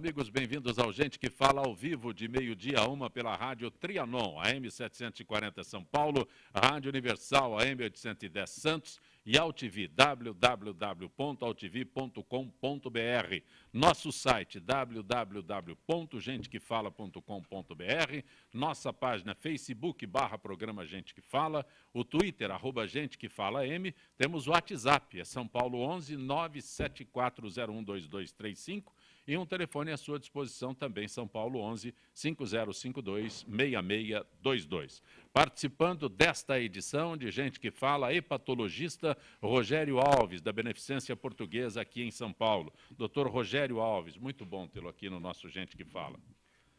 amigos, bem-vindos ao Gente que Fala ao vivo de meio-dia a 1 pela Rádio Trianon, AM 740 São Paulo, Rádio Universal, AM 810 Santos e AltV, www.altv.com.br. Nosso site, www.gentequefala.com.br, nossa página Facebook, /programa Gente que Fala, o Twitter, @Gente que Fala M, temos o WhatsApp, é São Paulo 11 974012235, e um telefone à sua disposição também, São Paulo 11 5052 6622. Participando desta edição de Gente que Fala, hepatologista Rogério Alves, da Beneficência Portuguesa aqui em São Paulo. Doutor Rogério Alves, muito bom tê-lo aqui no nosso Gente que Fala.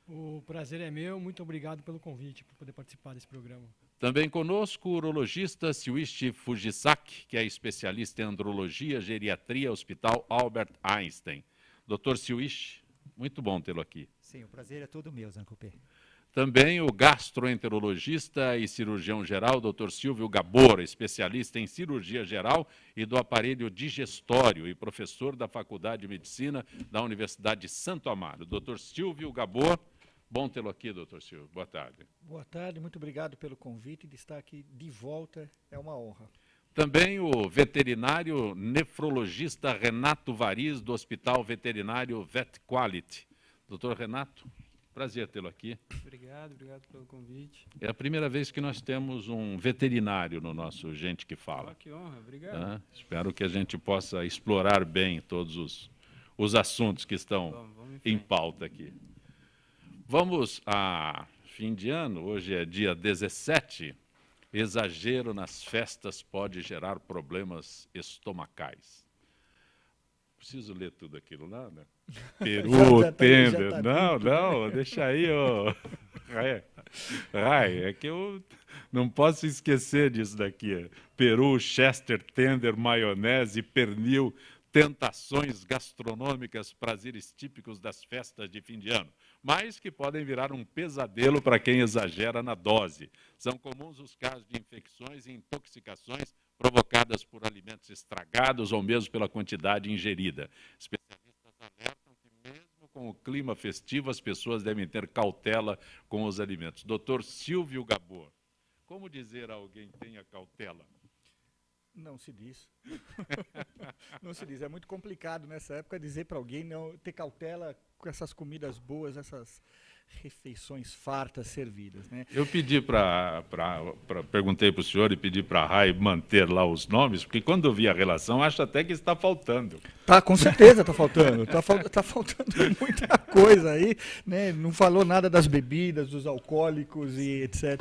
O prazer é meu, muito obrigado pelo convite para poder participar desse programa. Também conosco o urologista Siuichi Fujisaki, que é especialista em andrologia, geriatria, Hospital Albert Einstein. Doutor Siuichi, muito bom tê-lo aqui. Sim, o prazer é todo meu, Zancupê. Também o gastroenterologista e cirurgião geral, Dr. Silvio Gabor, especialista em cirurgia geral e do aparelho digestório e professor da Faculdade de Medicina da Universidade de Santo Amaro. Dr. Silvio Gabor, bom tê-lo aqui, doutor Silvio. Boa tarde. Boa tarde, muito obrigado pelo convite de estar aqui de volta, é uma honra. Também o veterinário nefrologista Renato Variz, do Hospital Veterinário Vet Quality. Doutor Renato, prazer tê-lo aqui. Obrigado pelo convite. É a primeira vez que nós temos um veterinário no nosso Gente que Fala. Que honra, obrigado. Espero que a gente possa explorar bem todos os assuntos que estão em pauta aqui. Vamos a fim de ano, hoje é dia 17. Exagero nas festas pode gerar problemas estomacais. Preciso ler tudo aquilo lá, né? Peru, tender. Não, deixa aí, ó. É que eu não posso esquecer disso daqui. Peru, Chester, tender, maionese, pernil, tentações gastronômicas, prazeres típicos das festas de fim de ano, mas que podem virar um pesadelo para quem exagera na dose. São comuns os casos de infecções e intoxicações provocadas por alimentos estragados ou mesmo pela quantidade ingerida. Especialistas alertam que mesmo com o clima festivo, as pessoas devem ter cautela com os alimentos. Doutor Silvio Gabor, como dizer a alguém tenha cautela? Não se diz. Não se diz. É muito complicado nessa época dizer para alguém não ter cautela com essas comidas boas, essas refeições fartas servidas, né? Eu pedi perguntei para o senhor e pedi para a Rai manter lá os nomes, porque quando eu vi a relação, acho até que está faltando. Tá, com certeza está faltando. Tá faltando muita coisa aí, né? Não falou nada das bebidas, dos alcoólicos e etc.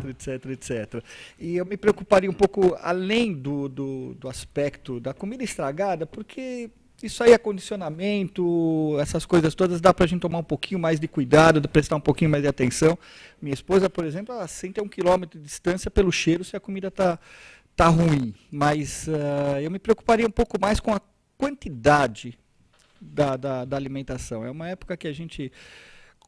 E eu me preocuparia um pouco além do aspecto da comida estragada, porque isso aí é condicionamento, essas coisas todas, dá para a gente tomar um pouquinho mais de cuidado, prestar um pouquinho mais de atenção. Minha esposa, por exemplo, ela sente a 1 quilômetro de distância pelo cheiro se a comida tá ruim. Mas eu me preocuparia um pouco mais com a quantidade da alimentação. É uma época que a gente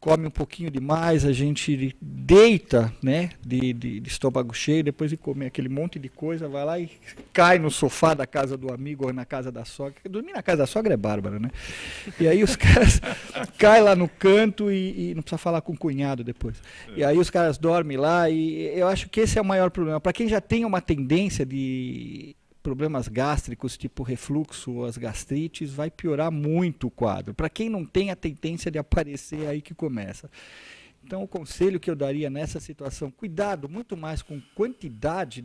come um pouquinho demais, a gente deita, né, de estômago cheio, depois de comer aquele monte de coisa, vai lá e cai no sofá da casa do amigo ou na casa da sogra. Dormir na casa da sogra é bárbaro, né? E aí os caras caem lá no canto e não precisa falar com o cunhado depois. E aí os caras dormem lá e eu acho que esse é o maior problema. Para quem já tem uma tendência de problemas gástricos, tipo refluxo ou as gastrites, vai piorar muito o quadro. Para quem não tem a tendência de aparecer, é aí que começa. Então, o conselho que eu daria nessa situação, cuidado muito mais com quantidade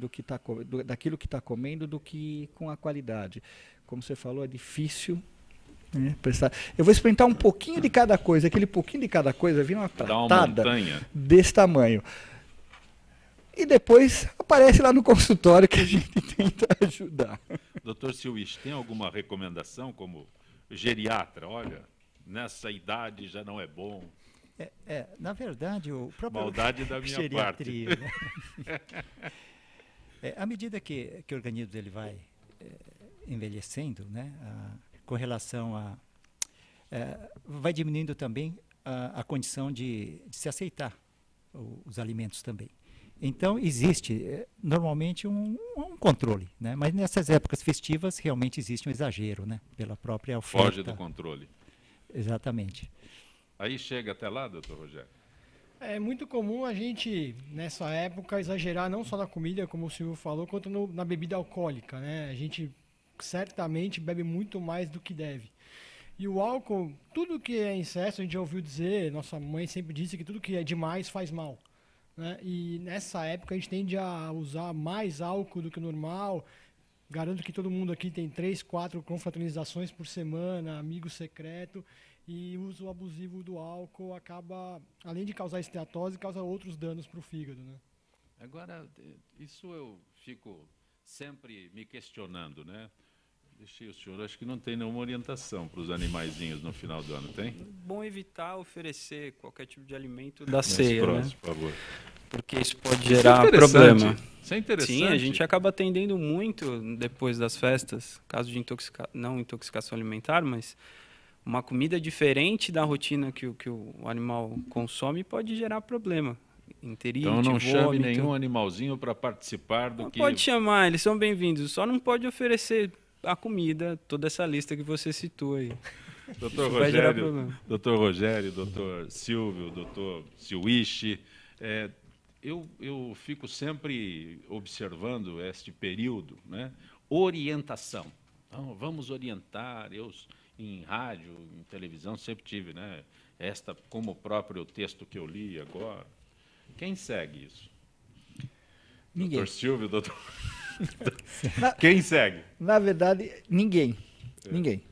daquilo que está comendo do que com a qualidade. Como você falou, é difícil, né, prestar. Eu vou experimentar um pouquinho de cada coisa, aquele pouquinho de cada coisa vira uma pratada desse tamanho. E depois aparece lá no consultório que a gente tenta ajudar. Doutor Siuichi, tem alguma recomendação como geriatra? Olha, nessa idade já não é bom. Na verdade, o próprio maldade da minha geriatria, parte. Né? À medida que o organismo dele vai envelhecendo, né, com relação a... vai diminuindo também a condição de se aceitar os alimentos também. Então, existe normalmente um controle, né? Mas nessas épocas festivas realmente existe um exagero, né? Pela própria oferta. Foge do controle. Exatamente. Aí chega até lá, doutor Rogério? É muito comum a gente, nessa época, exagerar não só na comida, como o Silvio falou, quanto na bebida alcoólica, né? A gente certamente bebe muito mais do que deve. E o álcool, tudo que é excesso, a gente já ouviu dizer, nossa mãe sempre disse que tudo que é demais faz mal, né? E nessa época a gente tende a usar mais álcool do que o normal. Garanto que todo mundo aqui tem 3, 4 confraternizações por semana, amigo secreto, e o uso abusivo do álcool acaba, além de causar esteatose, causa outros danos para o fígado, né? Agora, isso eu fico sempre me questionando, né? Deixei o senhor, acho que não tem nenhuma orientação para os animaizinhos no final do ano, tem? Bom evitar oferecer qualquer tipo de alimento da Mais ceia, próximo, né? por favor. Porque isso pode Isso é gerar interessante. problema. Isso é interessante. Sim, a gente acaba atendendo muito depois das festas, caso de não intoxicação alimentar, mas uma comida diferente da rotina que o animal consome pode gerar problema. Enterite, Então não chame vômito. nenhum animalzinho para participar do Não que... pode chamar, eles são bem-vindos, só não pode oferecer a comida, toda essa lista que você citou aí. Doutor Vai gerar Rogério, problema. doutor Rogério, doutor Silvio, doutor Silwichi, eu fico sempre observando este período, né? Orientação. Então, vamos orientar. Eu, em rádio, em televisão, sempre tive, né? Esta, como o próprio texto que eu li agora. Quem segue isso? Ninguém. Doutor Silvio, doutor... Quem segue? Na verdade, ninguém. Ninguém.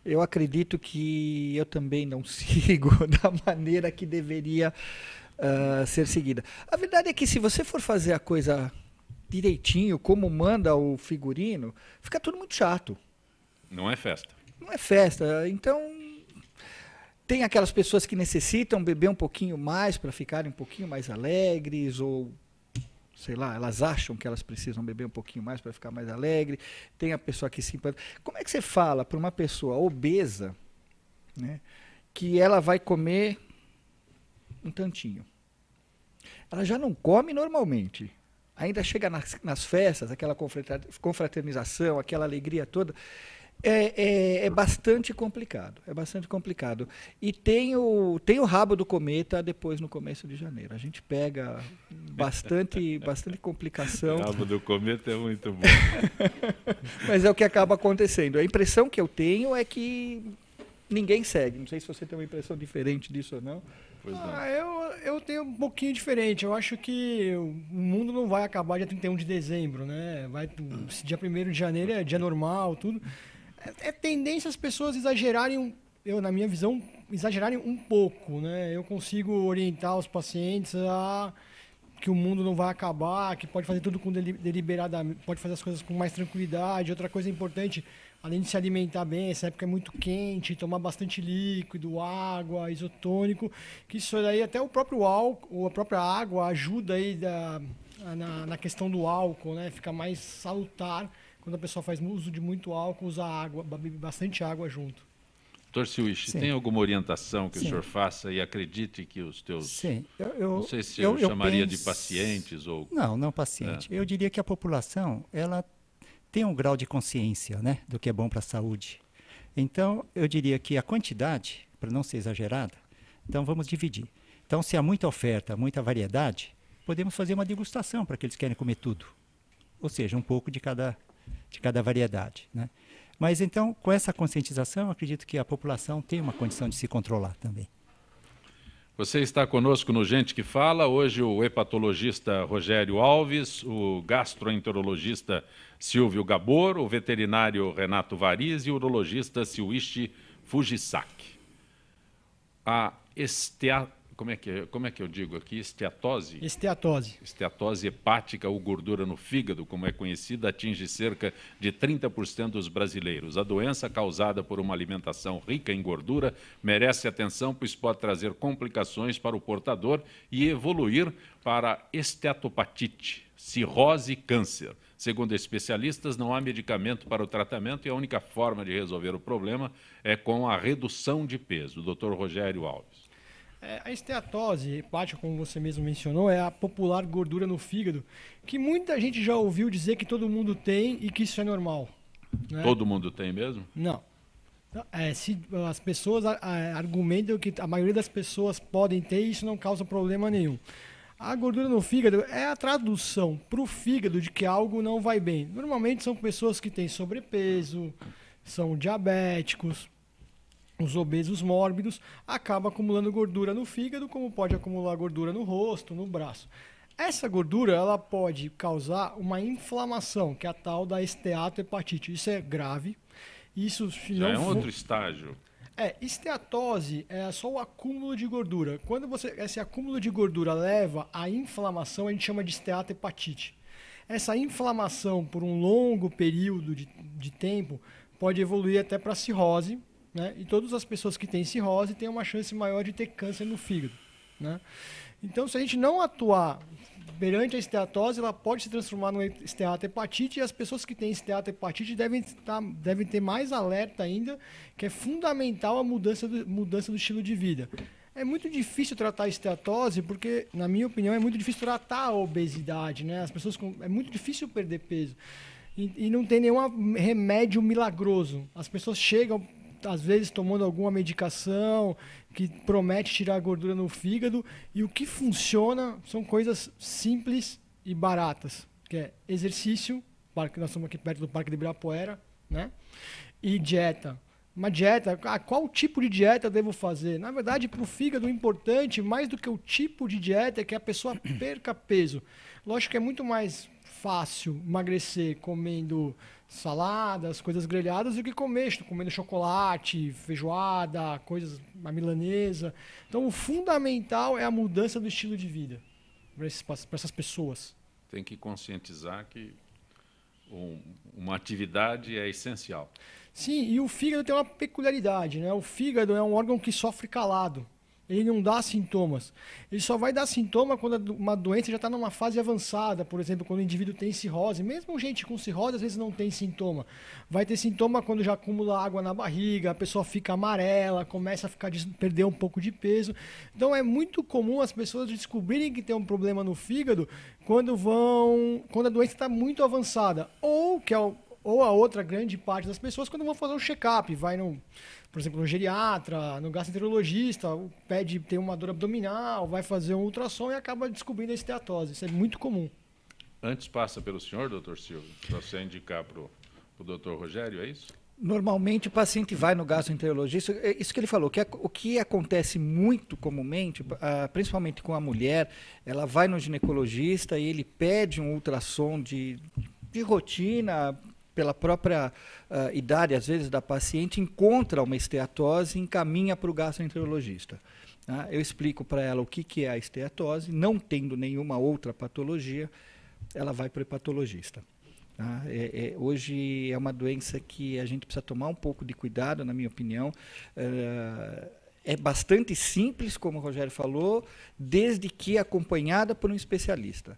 Eu acredito que eu também não sigo da maneira que deveria ser seguida. A verdade é que se você for fazer a coisa direitinho, como manda o figurino, fica tudo muito chato. Não é festa. Não é festa. Então, tem aquelas pessoas que necessitam beber um pouquinho mais para ficarem um pouquinho mais alegres, ou sei lá, elas acham que elas precisam beber um pouquinho mais para ficar mais alegre. Tem a pessoa que simpatiza. Como é que você fala para uma pessoa obesa, né, que ela vai comer um tantinho? Ela já não come normalmente. Ainda chega nas festas, aquela confraternização, aquela alegria toda. É bastante complicado. É bastante complicado. E tem o rabo do cometa depois no começo de janeiro. A gente pega bastante complicação. O rabo do cometa é muito bom. Mas é o que acaba acontecendo. A impressão que eu tenho é que ninguém segue. Não sei se você tem uma impressão diferente disso ou não. Pois não. Eu tenho um pouquinho diferente. Eu acho que o mundo não vai acabar dia 31 de dezembro, né? Dia 1º de janeiro é dia normal, tudo. É tendência as pessoas exagerarem, na minha visão, exagerarem um pouco, né? Eu consigo orientar os pacientes a que o mundo não vai acabar, que pode fazer tudo com deliberadamente, pode fazer as coisas com mais tranquilidade. Outra coisa importante, além de se alimentar bem, essa época é muito quente, tomar bastante líquido, água, isotônico, que isso daí até o próprio álcool, a própria água ajuda aí na questão do álcool, né? Fica mais salutar. Quando a pessoa faz uso de muito álcool, usa água, bebe bastante água junto. Doutor Silwichi, tem alguma orientação que o senhor faça e acredite que os teus... Sim. Não sei se eu chamaria de pacientes ou... Não paciente. Eu diria que a população ela tem um grau de consciência, né, do que é bom para a saúde. Então, eu diria que a quantidade, para não ser exagerada, então vamos dividir. Então, se há muita oferta, muita variedade, podemos fazer uma degustação para aqueles que querem comer tudo. Ou seja, um pouco de cada variedade, né? Mas então, com essa conscientização, eu acredito que a população tem uma condição de se controlar também. Você está conosco no Gente que Fala, hoje o hepatologista Rogério Alves, o gastroenterologista Silvio Gabor, o veterinário Renato Variz e o urologista Silwichi Fujisaki. A como é que eu digo aqui? Esteatose? Esteatose. Esteatose hepática ou gordura no fígado, como é conhecida, atinge cerca de 30% dos brasileiros. A doença, causada por uma alimentação rica em gordura, merece atenção, pois pode trazer complicações para o portador e evoluir para esteatopatite, cirrose e câncer. Segundo especialistas, não há medicamento para o tratamento e a única forma de resolver o problema é com a redução de peso. Dr. Rogério Alves. A esteatose hepática, como você mesmo mencionou, é a popular gordura no fígado, que muita gente já ouviu dizer que todo mundo tem e que isso é normal, né? Todo mundo tem mesmo? Não. Se as pessoas argumentam que a maioria das pessoas podem ter, isso não causa problema nenhum. A gordura no fígado é a tradução para o fígado de que algo não vai bem. Normalmente são pessoas que têm sobrepeso, são diabéticos, os obesos mórbidos, acaba acumulando gordura no fígado, como pode acumular gordura no rosto, no braço. Essa gordura ela pode causar uma inflamação, que é a tal da esteatohepatite. Isso é grave. Isso já é um outro estágio. Esteatose é só o acúmulo de gordura. Quando esse acúmulo de gordura leva à inflamação, a gente chama de esteatohepatite. Essa inflamação por um longo período de tempo pode evoluir até para cirrose, né? E todas as pessoas que têm cirrose têm uma chance maior de ter câncer no fígado, né? Então, se a gente não atuar perante a esteatose, ela pode se transformar numa esteatohepatite, e as pessoas que têm esteatohepatite devem ter mais alerta ainda, que é fundamental a mudança do estilo de vida. É muito difícil tratar a esteatose, porque, na minha opinião, é muito difícil tratar a obesidade, né? As pessoas é muito difícil perder peso. E não tem nenhum remédio milagroso. As pessoas chegam, às vezes, tomando alguma medicação que promete tirar a gordura no fígado, e o que funciona são coisas simples e baratas, que é exercício, nós estamos aqui perto do Parque de Ibirapuera, né? E dieta. Uma dieta, qual tipo de dieta eu devo fazer? Na verdade, para o fígado, o importante, mais do que o tipo de dieta, é que a pessoa perca peso. Lógico que é muito mais fácil emagrecer comendo saladas, coisas grelhadas, do que comendo chocolate, feijoada, coisas, uma milanesa. Então, o fundamental é a mudança do estilo de vida para essas pessoas. Tem que conscientizar que uma atividade é essencial. Sim, e o fígado tem uma peculiaridade, né? O fígado é um órgão que sofre calado. Ele não dá sintomas. Ele só vai dar sintoma quando uma doença já está numa fase avançada. Por exemplo, quando o indivíduo tem cirrose. Mesmo gente com cirrose, às vezes não tem sintoma. Vai ter sintoma quando já acumula água na barriga, a pessoa fica amarela, começa a perder um pouco de peso. Então, é muito comum as pessoas descobrirem que tem um problema no fígado quando a doença está muito avançada. Ou a outra grande parte das pessoas quando vão fazer um check-up. Vai por exemplo, no geriatra, no gastroenterologista, tem uma dor abdominal, vai fazer um ultrassom e acaba descobrindo a esteatose. Isso é muito comum. Antes passa pelo senhor, doutor Silvio, para você indicar para o doutor Rogério, é isso? Normalmente o paciente vai no gastroenterologista, isso que ele falou, o que acontece muito comumente, principalmente com a mulher, ela vai no ginecologista e ele pede um ultrassom de rotina, pela própria idade, às vezes, da paciente, encontra uma esteatose e encaminha para o gastroenterologista. Tá? Eu explico para ela o que é a esteatose, não tendo nenhuma outra patologia, ela vai para o hepatologista. Tá? Hoje é uma doença que a gente precisa tomar um pouco de cuidado, na minha opinião. É bastante simples, como o Rogério falou, desde que acompanhada por um especialista.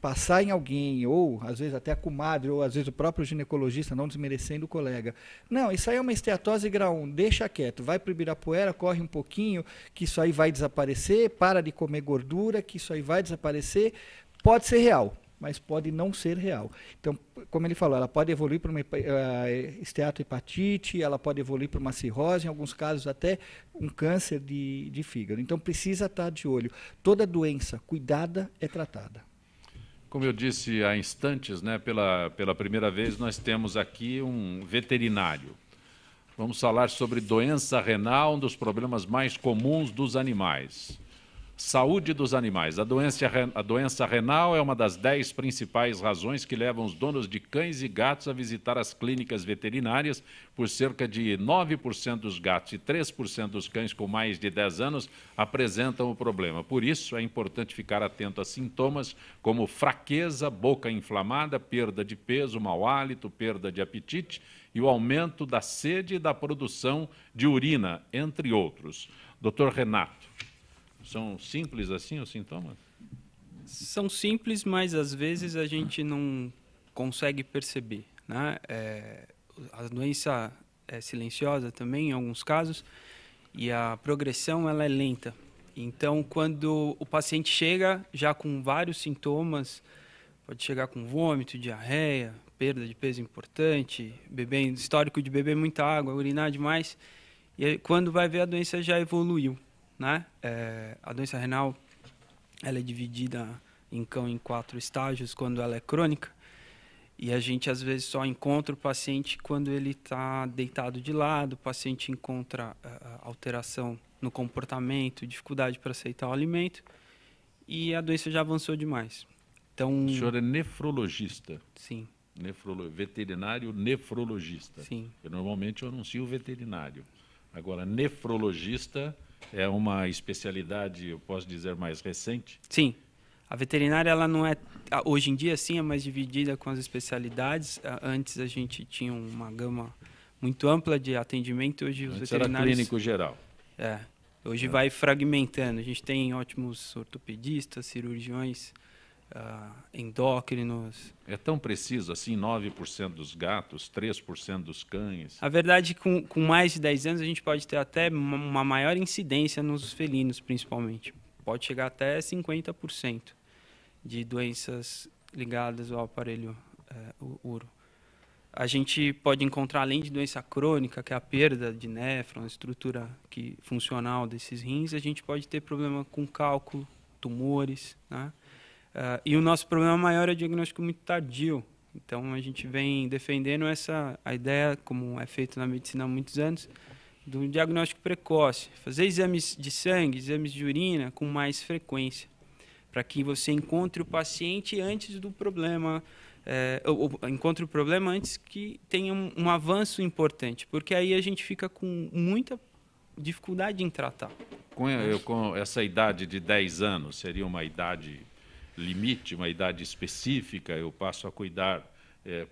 Passar em alguém, ou às vezes até a comadre, ou às vezes o próprio ginecologista, não desmerecendo o colega. Não, isso aí é uma esteatose grau 1, deixa quieto, vai para o Ibirapuera, corre um pouquinho, que isso aí vai desaparecer, para de comer gordura, que isso aí vai desaparecer. Pode ser real, mas pode não ser real. Então, como ele falou, ela pode evoluir para uma esteatohepatite, ela pode evoluir para uma cirrose, em alguns casos até um câncer de fígado. Então, precisa estar de olho. Toda doença cuidada é tratada. Como eu disse há instantes, né, pela primeira vez nós temos aqui um veterinário. Vamos falar sobre doença renal, um dos problemas mais comuns dos animais. Saúde dos animais. A doença renal é uma das 10 principais razões que levam os donos de cães e gatos a visitar as clínicas veterinárias, por cerca de 9% dos gatos e 3% dos cães com mais de 10 anos apresentam o problema. Por isso, é importante ficar atento a sintomas como fraqueza, boca inflamada, perda de peso, mau hálito, perda de apetite e o aumento da sede e da produção de urina, entre outros. Dr. Renato. São simples assim os sintomas? São simples, mas às vezes a gente não consegue perceber, né? A doença é silenciosa também, em alguns casos, e a progressão ela é lenta. Então, quando o paciente chega já com vários sintomas, pode chegar com vômito, diarreia, perda de peso importante, histórico de beber muita água, urinar demais. E aí, quando vai ver, a doença já evoluiu, né? A doença renal, ela é dividida em 4 estágios quando ela é crônica. E a gente, às vezes, só encontra o paciente quando ele está deitado de lado, o paciente encontra alteração no comportamento, dificuldade para aceitar o alimento, e a doença já avançou demais. Então, O senhor é nefrologista, sim, veterinário nefrologista. sim. Normalmente eu anuncio veterinário. Agora, nefrologista é uma especialidade, eu posso dizer, mais recente? Sim. A veterinária, ela não é, hoje em dia, sim, é mais dividida com as especialidades. Antes a gente tinha uma gama muito ampla de atendimento, hoje os Antes veterinários... era clínico geral. Hoje vai fragmentando. A gente tem ótimos ortopedistas, cirurgiões, endócrinos. É tão preciso assim, 9% dos gatos, 3% dos cães? A verdade, com mais de 10 anos, a gente pode ter até uma maior incidência nos felinos, principalmente. Pode chegar até 50% de doenças ligadas ao aparelho uro. A gente pode encontrar, além de doença crônica, que é a perda de néfron, a estrutura funcional desses rins, a gente pode ter problema com cálculo, tumores, né? E o nosso problema maior é o diagnóstico muito tardio. Então, a gente vem defendendo a ideia, como é feito na medicina há muitos anos, do diagnóstico precoce. Fazer exames de sangue, exames de urina com mais frequência, para que você encontre o paciente antes do problema, encontre o problema antes que tenha um avanço importante, porque aí a gente fica com muita dificuldade em tratar. Com essa idade de 10 anos, seria uma idade limite, uma idade específica, eu passo a cuidar,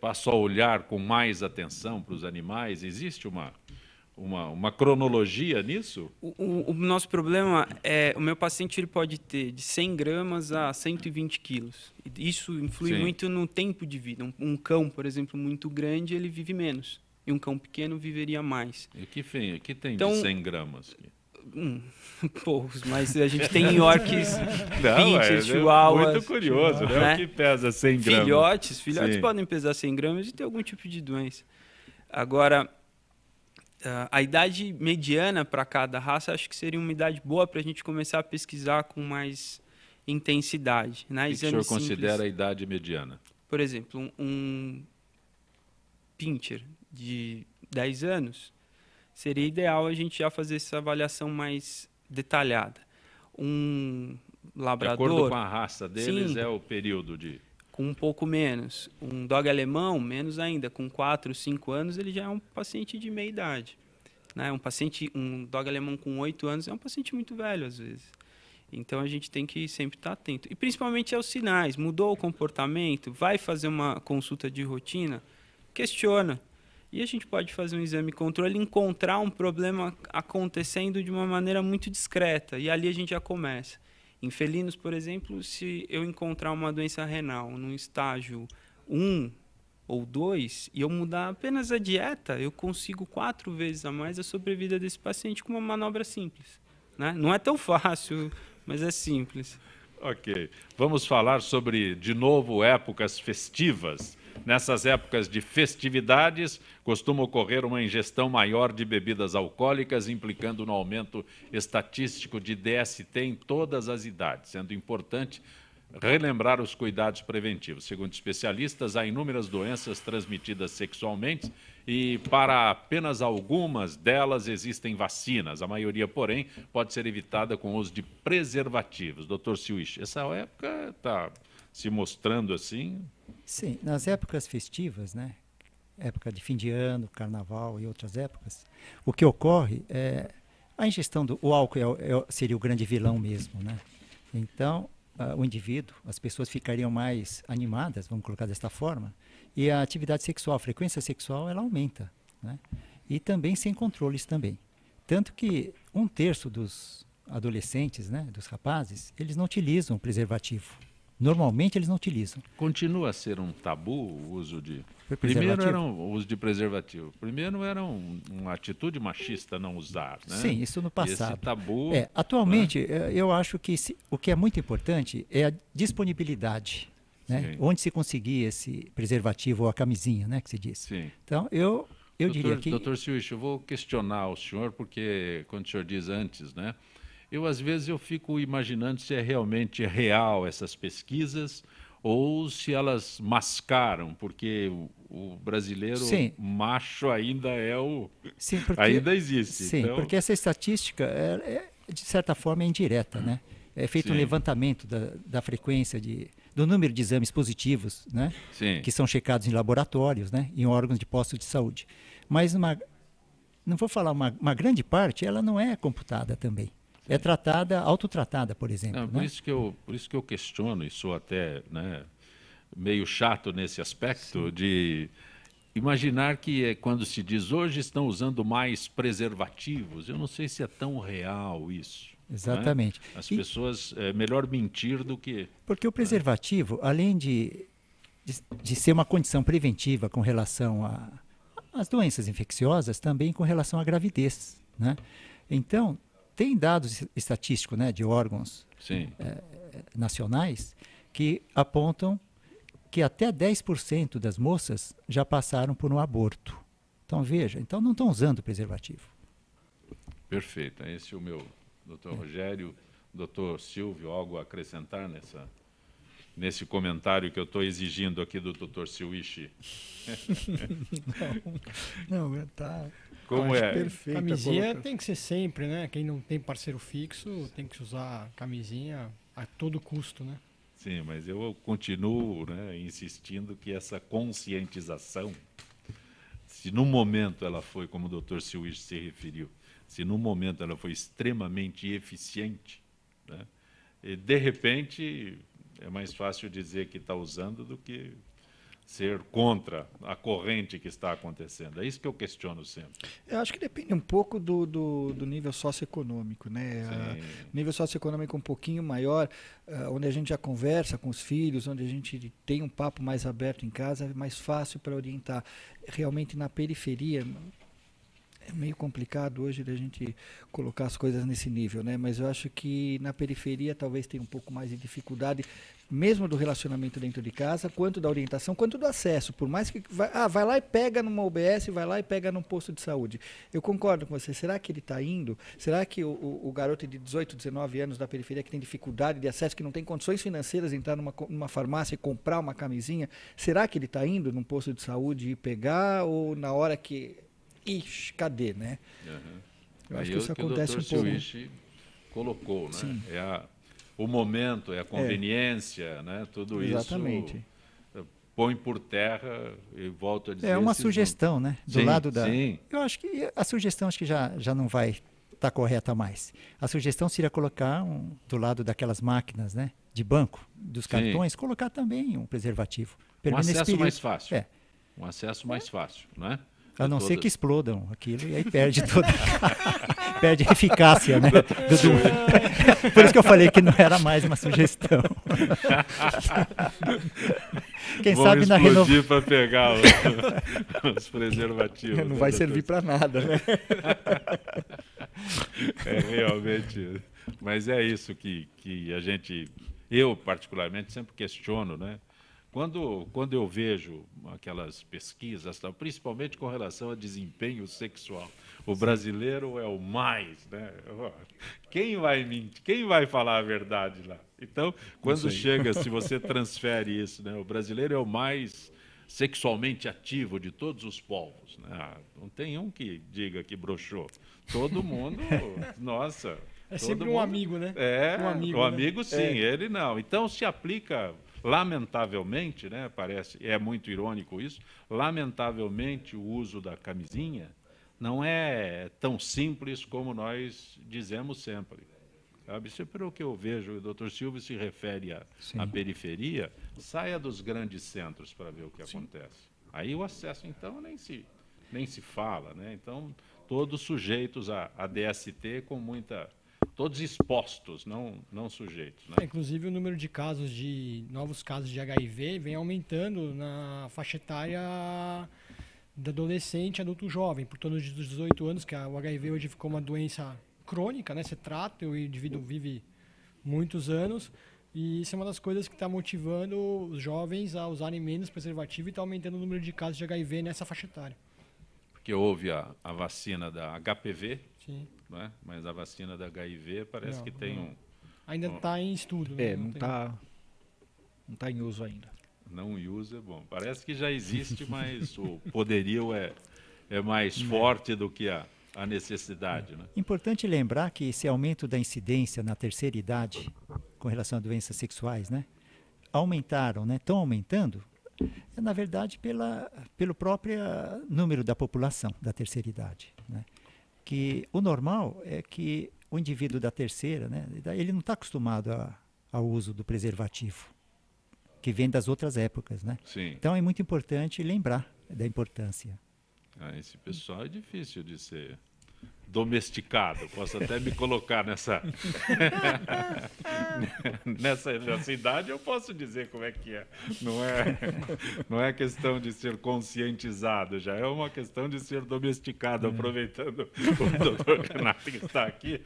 passo a olhar com mais atenção para os animais? Existe uma cronologia nisso? O nosso problema é, o meu paciente ele pode ter de 100 gramas a 120 quilos. Isso influi muito no tempo de vida. Um cão, por exemplo, muito grande, ele vive menos. E um cão pequeno viveria mais. E que tem então, de 100 gramas? Poucos, mas a gente tem Yorks, pinches, É chihuahuas. muito curioso, né? O que pesa 100 gramas? Filhotes podem pesar 100 gramas e ter algum tipo de doença. Agora, a idade mediana para cada raça, acho que seria uma idade boa para a gente começar a pesquisar com mais intensidade. Né? O que o senhor considera a idade mediana? Por exemplo, um pincher de 10 anos, seria ideal a gente já fazer essa avaliação mais detalhada. Um labrador... De acordo com a raça deles, é o período de... Com um pouco menos. Um dog alemão, menos ainda. Com 4, 5 anos, ele já é um paciente de meia idade. Né? Um dog alemão com 8 anos é um paciente muito velho, às vezes. Então, a gente tem que sempre estar atento. E, principalmente, aos sinais. Mudou o comportamento? Vai fazer uma consulta de rotina? Questiona. E a gente pode fazer um exame controle e encontrar um problema acontecendo de uma maneira muito discreta. E ali a gente já começa. Em felinos, por exemplo, se eu encontrar uma doença renal num estágio 1 ou 2 e eu mudar apenas a dieta, eu consigo 4 vezes a mais a sobrevida desse paciente com uma manobra simples. Né? Não é tão fácil, mas é simples. Ok. Vamos falar sobre, de novo, épocas festivas. Nessas épocas de festividades, costuma ocorrer uma ingestão maior de bebidas alcoólicas, implicando no aumento estatístico de DST em todas as idades, sendo importante relembrar os cuidados preventivos. Segundo especialistas, há inúmeras doenças transmitidas sexualmente e para apenas algumas delas existem vacinas. A maioria, porém, pode ser evitada com o uso de preservativos. Dr. Siwich, essa época está se mostrando assim... Sim, nas épocas festivas, né? Época de fim de ano, carnaval e outras épocas, o que ocorre é a ingestão o álcool seria o grande vilão mesmo, né? Então, o indivíduo, as pessoas ficariam mais animadas, vamos colocar desta forma, e a atividade sexual, a frequência sexual, ela aumenta, né? E também sem controles também. Tanto que 1/3 dos adolescentes, né, dos rapazes, eles não utilizam preservativo. Normalmente eles não utilizam. Continua a ser um tabu o uso de... Primeiro era o uso de preservativo. Primeiro era uma atitude machista não usar, né? Sim, isso no passado. Esse tabu... Atualmente, eu acho que o que é muito importante é a disponibilidade. né? Sim. Onde se conseguir esse preservativo ou a camisinha, né, que se diz. Sim. Então, eu diria que... Doutor Silvich, eu vou questionar o senhor, porque, quando o senhor diz antes, né, às vezes, eu fico imaginando se é realmente real essas pesquisas ou se elas mascaram, porque o brasileiro Sim. macho ainda é o... Sim, porque, ainda existe. Sim, então... porque essa estatística, de certa forma, é indireta, né? É feito um Sim. levantamento da frequência, do número de exames positivos, né? Sim. Que são checados em laboratórios, né? Em órgãos de postos de saúde. Mas, não vou falar, uma grande parte, ela não é computada também. É tratada, autotratada, por exemplo. Não, né? por isso que eu questiono, e sou até, né, meio chato nesse aspecto, de imaginar que quando se diz hoje estão usando mais preservativos, eu não sei se é tão real isso. Exatamente. Né? As pessoas, é melhor mentir do que... Porque o preservativo, além de ser uma condição preventiva com relação às doenças infecciosas, também com relação à gravidez. Né? Então, tem dados estatísticos, né, de órgãos nacionais que apontam que até 10% das moças já passaram por um aborto. Então, veja, não estão usando preservativo. Perfeito. Esse é o meu doutor Rogério. Doutor Silvio, algo a acrescentar nesse comentário que eu estou exigindo aqui do doutor Silvich? Não, tá... Como é? Perfeito. Camisinha tem que ser sempre, né? Quem não tem parceiro fixo tem que usar camisinha a todo custo, né? Sim, mas eu continuo, né, insistindo que essa conscientização, se no momento ela foi, como o doutor Silvich se referiu, se no momento ela foi extremamente eficiente, né, e de repente é mais fácil dizer que está usando do que ser contra a corrente que está acontecendo. É isso que eu questiono sempre. Eu acho que depende um pouco do nível socioeconômico, né? Nível socioeconômico um pouquinho maior, onde a gente já conversa com os filhos, onde a gente tem um papo mais aberto em casa, é mais fácil para orientar. Realmente na periferia é meio complicado hoje da gente colocar as coisas nesse nível, né? Mas eu acho que na periferia talvez tenha um pouco mais de dificuldade, mesmo do relacionamento dentro de casa, quanto da orientação, quanto do acesso. Por mais que vai lá e pega numa UBS, vai lá e pega num posto de saúde. Eu concordo com você. Será que ele está indo? Será que o garoto de 18, 19 anos da periferia que tem dificuldade de acesso, que não tem condições financeiras de entrar numa farmácia e comprar uma camisinha, será que ele está indo num posto de saúde e pegar, ou na hora que... Ixi, cadê, né? Eu acho que isso acontece um pouco. O doutor Silvich colocou, né? Sim. O momento, a conveniência, né? Tudo Exatamente. Isso põe por terra e volto a dizer... É uma sugestão, né? Do sim, lado da... Sim. Eu acho que a sugestão acho que já não vai estar correta mais. A sugestão seria colocar do lado daquelas máquinas, né? De banco, dos cartões, colocar também um preservativo. Um acesso mais fácil. É. Um acesso mais fácil, não é? A não ser que explodam aquilo e aí perde toda... perde a eficácia, né? Por isso que eu falei que não era mais uma sugestão. Quem sabe na renovação para pegar os preservativos. Não vai servir para nada, né? Realmente. Mas é isso que a gente, eu particularmente, sempre questiono, né? Quando eu vejo aquelas pesquisas, principalmente com relação a desempenho sexual, o brasileiro é o mais, né? Quem vai mentir? Quem vai falar a verdade lá? Então, quando chega, se você transfere isso, né? O brasileiro é o mais sexualmente ativo de todos os povos, né? Não tem um que diga que broxou. Todo mundo, nossa. É sempre um amigo, né? Um amigo, sim, ele não. Então, se aplica... Lamentavelmente, né, é muito irônico isso, lamentavelmente o uso da camisinha não é tão simples como nós dizemos sempre. Sabe? Isso é pelo que eu vejo, o doutor Silvio se refere à periferia, saia dos grandes centros para ver o que acontece. Aí o acesso, então, nem se fala, né? Então, todos sujeitos a DST com muita... Todos expostos, não sujeitos. Né? Inclusive, o número de novos casos de HIV vem aumentando na faixa etária do adolescente, adulto jovem, por torno dos 18 anos, que o HIV hoje ficou uma doença crônica, né? Você trata, o indivíduo vive muitos anos. E isso é uma das coisas que está motivando os jovens a usarem menos preservativo e está aumentando o número de casos de HIV nessa faixa etária. Porque houve a vacina da HPV, Sim. né? Mas a vacina da HIV parece Não, que tem não. um... Ainda está em estudo. Né? Não está em uso ainda. Não em uso é bom. Parece que já existe, mas o poderio é mais forte do que a necessidade. Né? Importante lembrar que esse aumento da incidência na terceira idade com relação a doenças sexuais, né, aumentaram, né, estão aumentando, na verdade, pelo próprio número da população da terceira idade. Né? Que o normal é que o indivíduo da terceira, né, ele não está acostumado ao uso do preservativo, que vem das outras épocas. Né? Sim. Então é muito importante lembrar da importância. Esse pessoal é difícil de ser domesticado. Posso até me colocar nessa idade, eu posso dizer como é que é. Não é questão de ser conscientizado, já é uma questão de ser domesticado, aproveitando o doutor Renato que está aqui.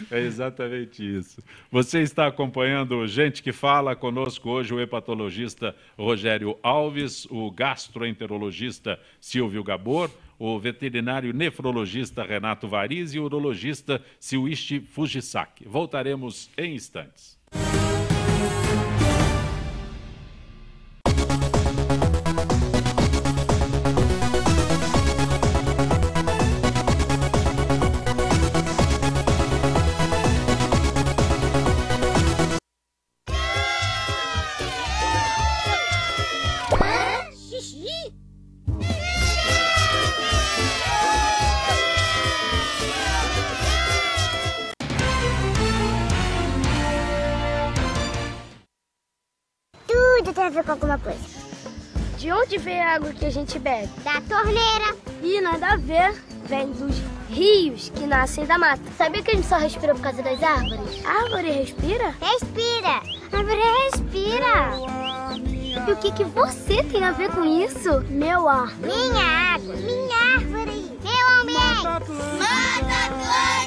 É exatamente isso. Você está acompanhando Gente que Fala, conosco hoje o hepatologista Rogério Alves, o gastroenterologista Silvio Gabor, o veterinário nefrologista Renato Variz e o urologista Silwichi Fujisaki. Voltaremos em instantes. Tudo tem a ver com alguma coisa. De onde vem a água que a gente bebe? Da torneira. Ih, nada a ver. Vem dos rios que nascem da mata. Sabia que a gente só respira por causa das árvores? A árvore respira? Respira. A árvore respira. E o que você tem a ver com isso? Meu ar. Minha água. Minha árvore. Meu ambiente. Mata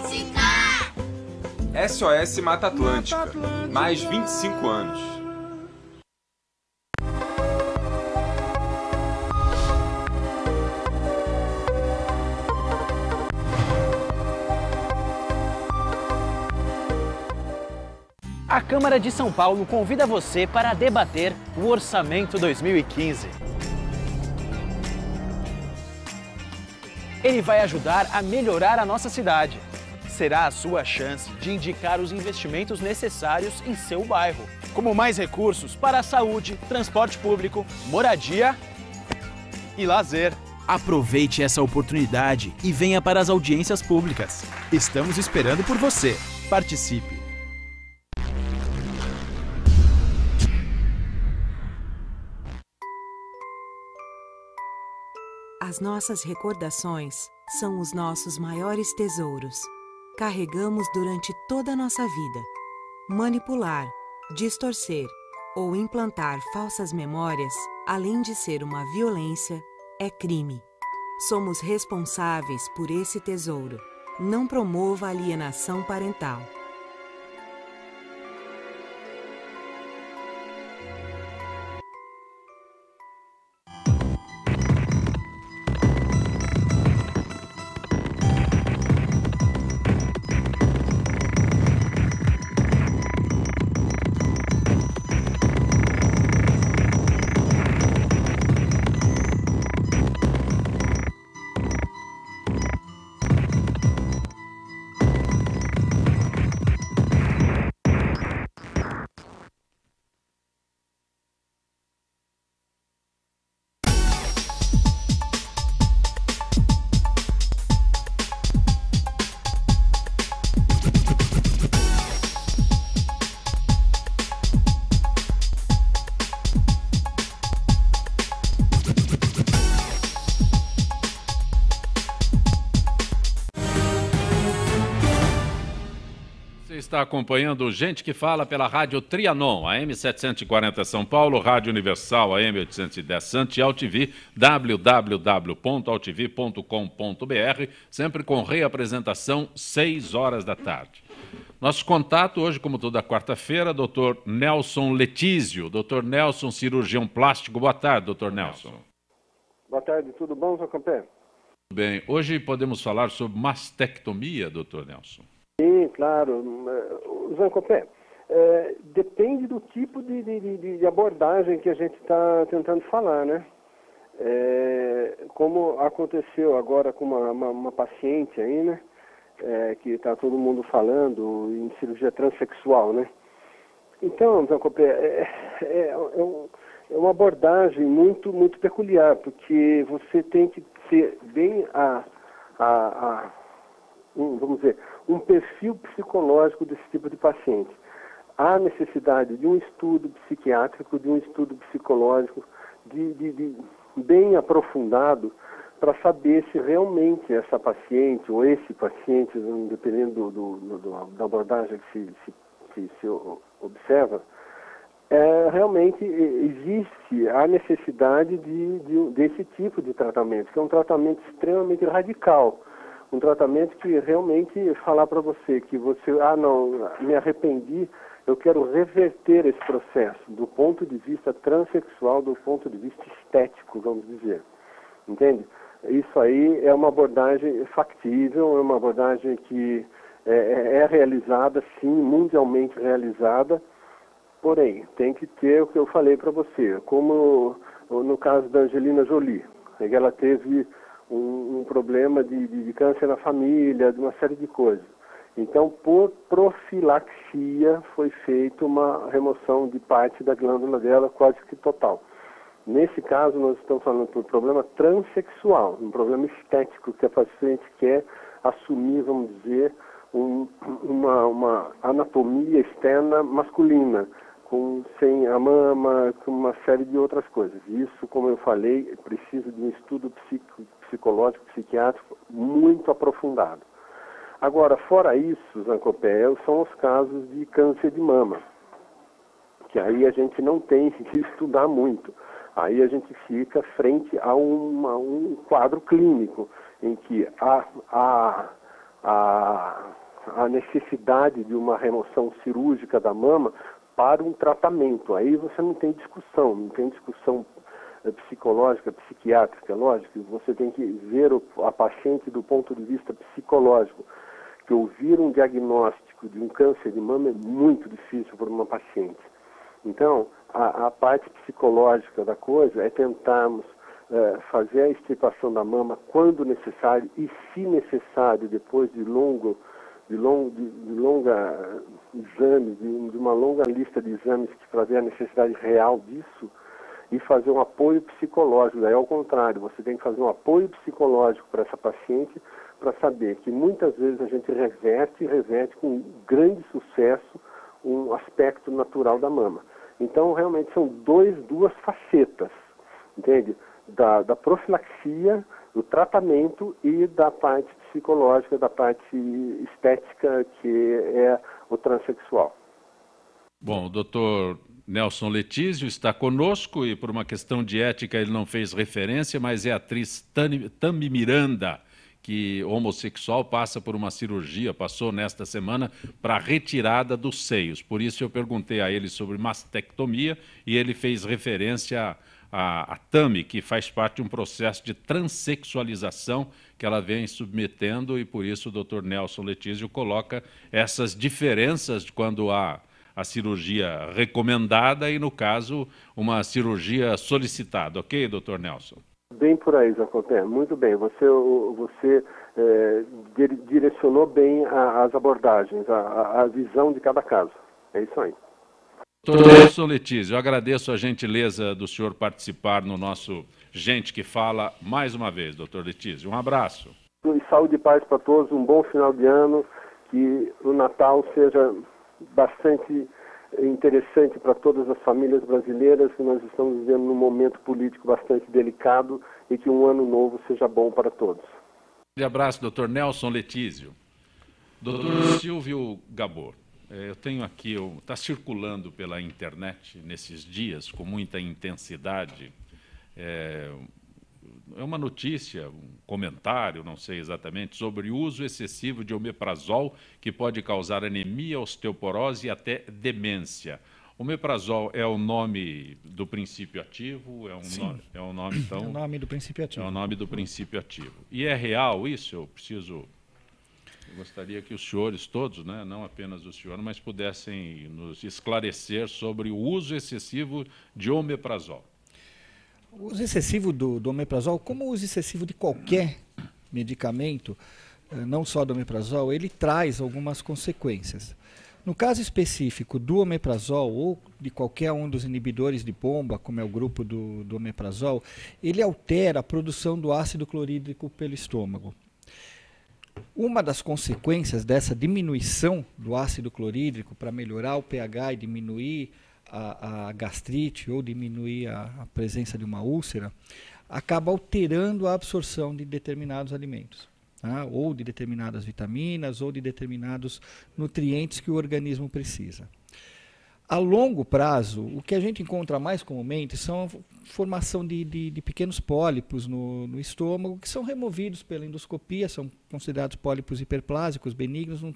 Atlântica! SOS Mata Atlântica. Mais 25 anos. A Câmara de São Paulo convida você para debater o Orçamento 2015. Ele vai ajudar a melhorar a nossa cidade. Será a sua chance de indicar os investimentos necessários em seu bairro, como mais recursos para a saúde, transporte público, moradia e lazer. Aproveite essa oportunidade e venha para as audiências públicas. Estamos esperando por você. Participe! As nossas recordações são os nossos maiores tesouros. Carregamos durante toda a nossa vida. Manipular, distorcer ou implantar falsas memórias, além de ser uma violência, é crime. Somos responsáveis por esse tesouro. Não promova alienação parental. Está acompanhando Gente que Fala pela Rádio Trianon, AM 740 São Paulo, Rádio Universal, AM 810 Santos e AltV, www.altv.com.br, sempre com reapresentação 6 horas da tarde. Nosso contato hoje, como toda quarta-feira, Dr. Nelson Letísio. Dr. Nelson, cirurgião plástico. Boa tarde, Dr. Nelson. Boa tarde, tudo bom, Zé Campé? Tudo bem. Hoje podemos falar sobre mastectomia, Dr. Nelson. Sim, claro. Zé Campé, depende do tipo de abordagem que a gente está tentando falar, né? Como aconteceu agora com uma paciente aí, né? Que está todo mundo falando em cirurgia transexual, né? Então, Zé Campé, é uma abordagem muito peculiar, porque você tem que ter bem vamos dizer, um perfil psicológico desse tipo de paciente. Há necessidade de um estudo psiquiátrico, de um estudo psicológico, bem aprofundado, para saber se realmente essa paciente, ou esse paciente, dependendo da abordagem que se observa, realmente existe a necessidade desse tipo de tratamento, que é um tratamento extremamente radical. Um tratamento que realmente falar para você que você, não, me arrependi, eu quero reverter esse processo do ponto de vista transexual, do ponto de vista estético, vamos dizer. Entende? Isso aí é uma abordagem factível, é uma abordagem que é realizada, sim, mundialmente realizada, porém, tem que ter o que eu falei para você, como no caso da Angelina Jolie, que ela teve um problema de câncer na família, de uma série de coisas. Então, por profilaxia, foi feita uma remoção de parte da glândula dela, quase que total. Nesse caso, nós estamos falando de um problema transexual, um problema estético que a paciente quer assumir, vamos dizer, uma anatomia externa masculina, sem a mama, com uma série de outras coisas. Isso, como eu falei, precisa de um estudo psicológico, psiquiátrico muito aprofundado. Agora, fora isso, Zancopé, são os casos de câncer de mama, que aí a gente não tem que estudar muito. Aí a gente fica frente a um quadro clínico, em que a necessidade de uma remoção cirúrgica da mama para um tratamento. Aí você não tem discussão psicológica, psiquiátrica, lógico. Você tem que ver a paciente do ponto de vista psicológico. Que ouvir um diagnóstico de um câncer de mama é muito difícil para uma paciente. Então, a parte psicológica da coisa é tentarmos fazer a extirpação da mama quando necessário e, se necessário, depois de longa exame, de uma longa lista de exames para ver a necessidade real disso, e fazer um apoio psicológico. Daí, ao contrário, você tem que fazer um apoio psicológico para essa paciente, para saber que muitas vezes a gente reverte com grande sucesso um aspecto natural da mama. Então, realmente, são duas facetas, entende? Da profilaxia, do tratamento e da parte psicológica, da parte estética, que é o transexual. Bom, o doutor Nelson Letísio está conosco e, por uma questão de ética, ele não fez referência, mas é a atriz Tami Miranda, que homossexual passa por uma cirurgia, passou nesta semana para retirada dos seios. Por isso eu perguntei a ele sobre mastectomia e ele fez referência a Tami, que faz parte de um processo de transexualização que ela vem submetendo, e por isso o Dr. Nelson Letísio coloca essas diferenças quando há a cirurgia recomendada e, no caso, uma cirurgia solicitada. Ok, Dr. Nelson? Bem por aí, Jacopé. Muito bem. Você direcionou bem as abordagens, a visão de cada caso. É isso aí. Doutor Nelson Letísio, eu agradeço a gentileza do senhor participar no nosso Gente que Fala mais uma vez, doutor Letísio. Um abraço. E saúde e paz para todos, um bom final de ano, que o Natal seja bastante interessante para todas as famílias brasileiras, que nós estamos vivendo num momento político bastante delicado, e que um ano novo seja bom para todos. Um abraço, doutor Nelson Letísio. Doutor Silvio Gabor, eu tenho aqui, está circulando pela internet nesses dias com muita intensidade, é uma notícia, um comentário, não sei exatamente, sobre o uso excessivo de omeprazol, que pode causar anemia, osteoporose e até demência. Omeprazol é o nome do princípio ativo? É um nome, então, é o nome do princípio ativo. É o nome do princípio ativo. E é real isso? Eu gostaria que os senhores todos, né, não apenas o senhor, mas pudessem nos esclarecer sobre o uso excessivo de omeprazol. O uso excessivo do omeprazol, como o uso excessivo de qualquer medicamento, não só do omeprazol, ele traz algumas consequências. No caso específico do omeprazol ou de qualquer um dos inibidores de pomba, como é o grupo do omeprazol, ele altera a produção do ácido clorídrico pelo estômago. Uma das consequências dessa diminuição do ácido clorídrico para melhorar o pH e diminuir a gastrite ou diminuir a presença de uma úlcera, acaba alterando a absorção de determinados alimentos, tá? Ou de determinadas vitaminas, ou de determinados nutrientes que o organismo precisa. A longo prazo, o que a gente encontra mais comumente são a formação de pequenos pólipos no estômago, que são removidos pela endoscopia, são considerados pólipos hiperplásicos, benignos, não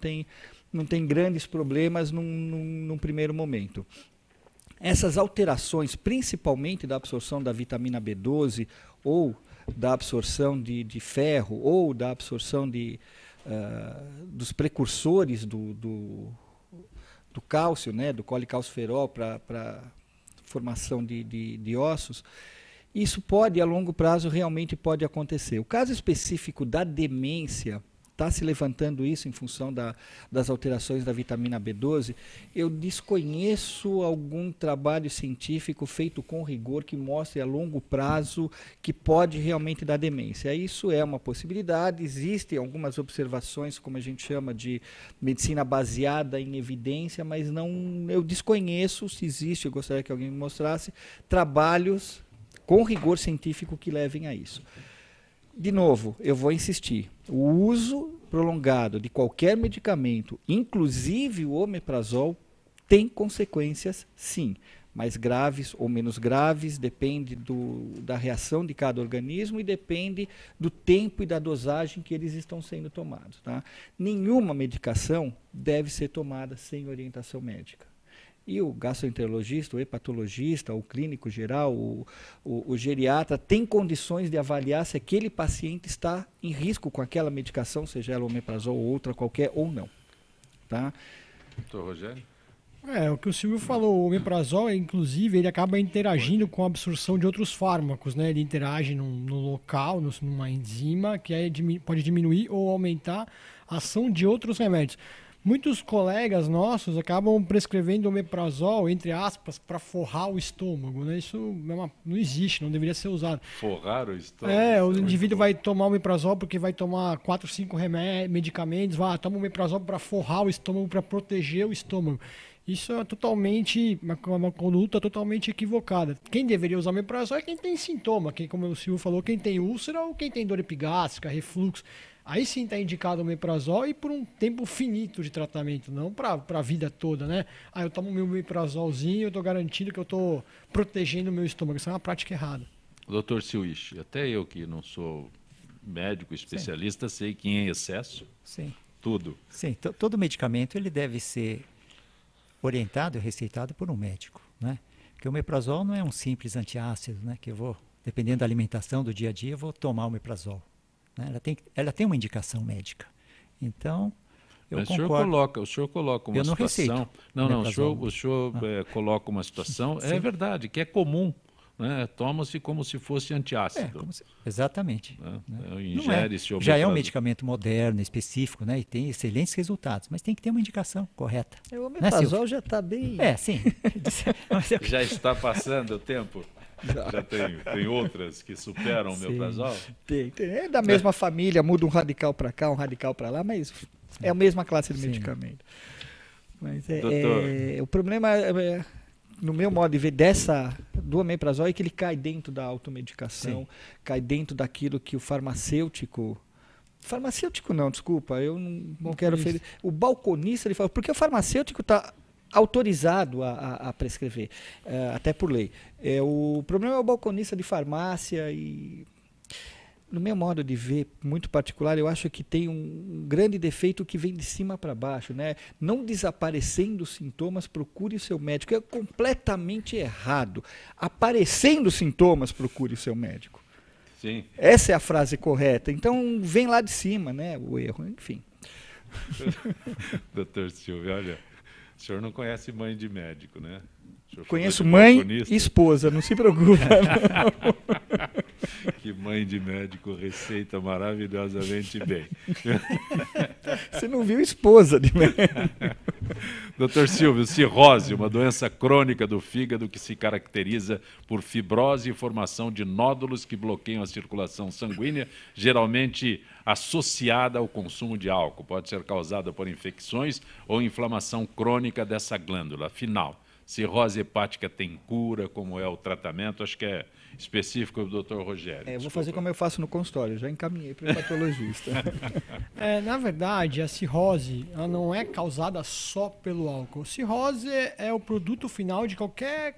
tem grandes problemas num primeiro momento. Essas alterações, principalmente da absorção da vitamina B12 ou da absorção de ferro ou da absorção dos precursores do cálcio, né, do colecalciferol para formação de ossos, isso pode, a longo prazo, realmente pode acontecer. O caso específico da demência, está se levantando isso em função das alterações da vitamina B12, eu desconheço algum trabalho científico feito com rigor que mostre a longo prazo que pode realmente dar demência. Isso é uma possibilidade, existem algumas observações, como a gente chama de medicina baseada em evidência, mas eu desconheço se existe, eu gostaria que alguém me mostrasse, trabalhos com rigor científico que levem a isso. De novo, eu vou insistir, o uso prolongado de qualquer medicamento, inclusive o omeprazol, tem consequências, sim, mais graves ou menos graves, depende da reação de cada organismo e depende do tempo e da dosagem que eles estão sendo tomados. Tá? Nenhuma medicação deve ser tomada sem orientação médica. E o gastroenterologista, o hepatologista, o clínico geral, o geriatra tem condições de avaliar se aquele paciente está em risco com aquela medicação, seja ela omeprazol ou outra qualquer ou não. Tá? Doutor Rogério? O que o Silvio falou, o omeprazol, inclusive, ele acaba interagindo com a absorção de outros fármacos, né? Ele interage no local, numa enzima, que pode diminuir ou aumentar a ação de outros remédios. Muitos colegas nossos acabam prescrevendo omeprazol, entre aspas, para forrar o estômago, né? Isso não existe, não deveria ser usado. Forrar o estômago? O indivíduo vai tomar omeprazol porque vai tomar 4, 5 medicamentos, toma omeprazol para forrar o estômago, para proteger o estômago. Isso é totalmente uma conduta totalmente equivocada. Quem deveria usar omeprazol é quem tem sintoma, como o Silvio falou, quem tem úlcera ou quem tem dor epigástrica, refluxo. Aí sim está indicado o omeprazol e por um tempo finito de tratamento, não para a vida toda, né? Eu tomo meu omeprazolzinho, eu estou garantindo que eu estou protegendo o meu estômago. Isso é uma prática errada. Doutor Silwich, até eu que não sou médico especialista, sei que em excesso, tudo. Sim, todo medicamento ele deve ser orientado e receitado por um médico, né? Porque o omeprazol não é um simples antiácido, né? Que eu vou, dependendo da alimentação do dia a dia, eu vou tomar omeprazol. Ela tem uma indicação médica. Então, eu concordo. O senhor coloca uma eu não situação... Receito. O senhor coloca uma situação... É verdade, que é comum. Né? Toma-se como se fosse antiácido. Exatamente. Ingere-se omeprazol. Já é um medicamento moderno, específico, né? E tem excelentes resultados, mas tem que ter uma indicação correta. O omeprazol já está bem... Sim. Já está passando o tempo? Já tem outras que superam o omeprazol? Tem. É da mesma família, muda um radical para cá, um radical para lá, mas é a mesma classe de medicamento. Mas o problema, no meu modo de ver, do omeprazol é que ele cai dentro da automedicação, cai dentro daquilo que o farmacêutico... Farmacêutico não, desculpa, eu não quero... O balconista, ele fala, porque o farmacêutico está autorizado a prescrever, até por lei. O problema é o balconista de farmácia e no meu modo de ver, muito particular, eu acho que tem um grande defeito que vem de cima para baixo, né? Não desaparecendo os sintomas, procure o seu médico. É completamente errado. Aparecendo sintomas, procure o seu médico. Sim. Essa é a frase correta. Então, vem lá de cima, né? O erro, enfim. Doutor Silvio, olha, o senhor não conhece mãe de médico, né? Conheço mãe e esposa, não se preocupe. Que mãe de médico receita maravilhosamente bem. Você não viu esposa de médico. Doutor Silvio, cirrose, uma doença crônica do fígado que se caracteriza por fibrose e formação de nódulos que bloqueiam a circulação sanguínea, geralmente associada ao consumo de álcool. Pode ser causada por infecções ou inflamação crônica dessa glândula. Afinal, cirrose hepática tem cura? Como é o tratamento? Acho que é específico do Dr. Rogério. Eu vou fazer como eu faço no consultório, já encaminhei para o patologista. Na verdade, a cirrose ela não é causada só pelo álcool. Cirrose é o produto final de qualquer